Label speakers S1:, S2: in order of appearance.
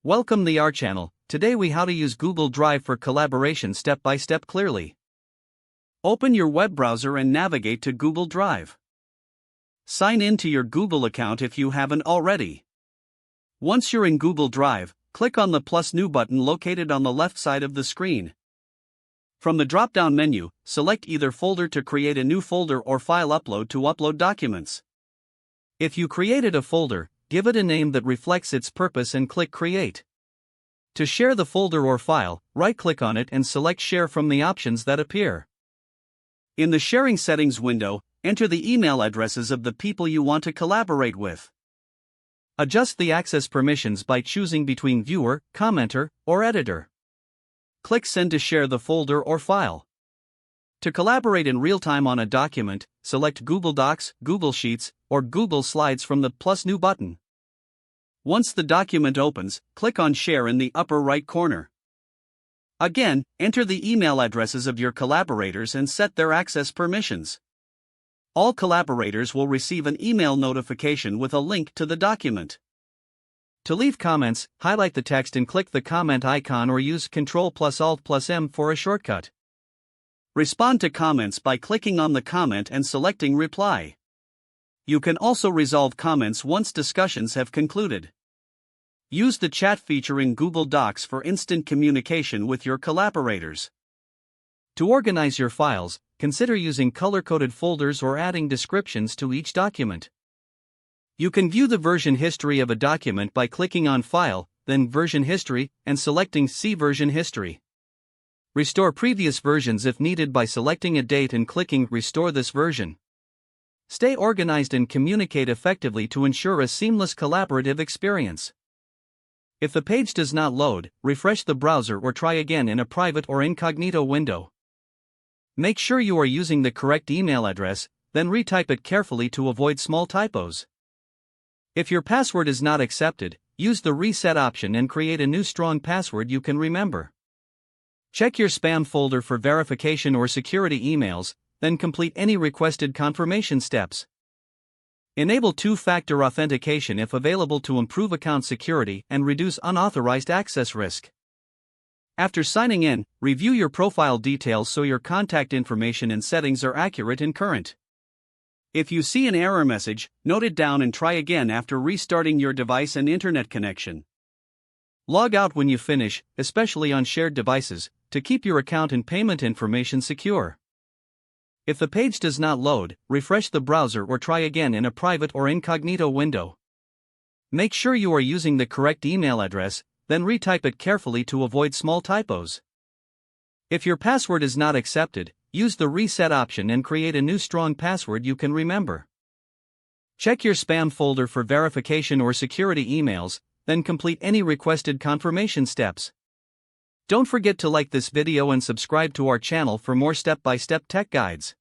S1: Welcome to our channel. Today we how to use Google Drive for collaboration step by step clearly. Open your web browser and navigate to Google Drive. Sign in to your Google account if you haven't already. Once you're in Google Drive, click on the plus new button located on the left side of the screen. From the drop-down menu, select either folder to create a new folder or file upload to upload documents. If you created a folder, give it a name that reflects its purpose and click Create. To share the folder or file, right-click on it and select Share from the options that appear. In the Sharing Settings window, enter the email addresses of the people you want to collaborate with. Adjust the access permissions by choosing between Viewer, Commenter, or Editor. Click Send to share the folder or file. To collaborate in real time on a document, select Google Docs, Google Sheets, or Google Slides from the plus new button. Once the document opens, click on Share in the upper right corner. Again, enter the email addresses of your collaborators and set their access permissions. All collaborators will receive an email notification with a link to the document. To leave comments, highlight the text and click the comment icon or use Ctrl+Alt+M for a shortcut. Respond to comments by clicking on the comment and selecting Reply. You can also resolve comments once discussions have concluded. Use the chat feature in Google Docs for instant communication with your collaborators. To organize your files, consider using color-coded folders or adding descriptions to each document. You can view the version history of a document by clicking on File, then Version History, and selecting See Version History. Restore previous versions if needed by selecting a date and clicking Restore this version. Stay organized and communicate effectively to ensure a seamless collaborative experience. If the page does not load, refresh the browser or try again in a private or incognito window. Make sure you are using the correct email address, then retype it carefully to avoid small typos. If your password is not accepted, use the reset option and create a new strong password you can remember. Check your spam folder for verification or security emails, then complete any requested confirmation steps. Enable two-factor authentication if available to improve account security and reduce unauthorized access risk. After signing in, review your profile details so your contact information and settings are accurate and current. If you see an error message, note it down and try again after restarting your device and internet connection. Log out when you finish, especially on shared devices, to keep your account and payment information secure. If the page does not load, refresh the browser or try again in a private or incognito window. Make sure you are using the correct email address, then retype it carefully to avoid small typos. If your password is not accepted, use the reset option and create a new strong password you can remember. Check your spam folder for verification or security emails, then complete any requested confirmation steps. Don't forget to like this video and subscribe to our channel for more step-by-step tech guides.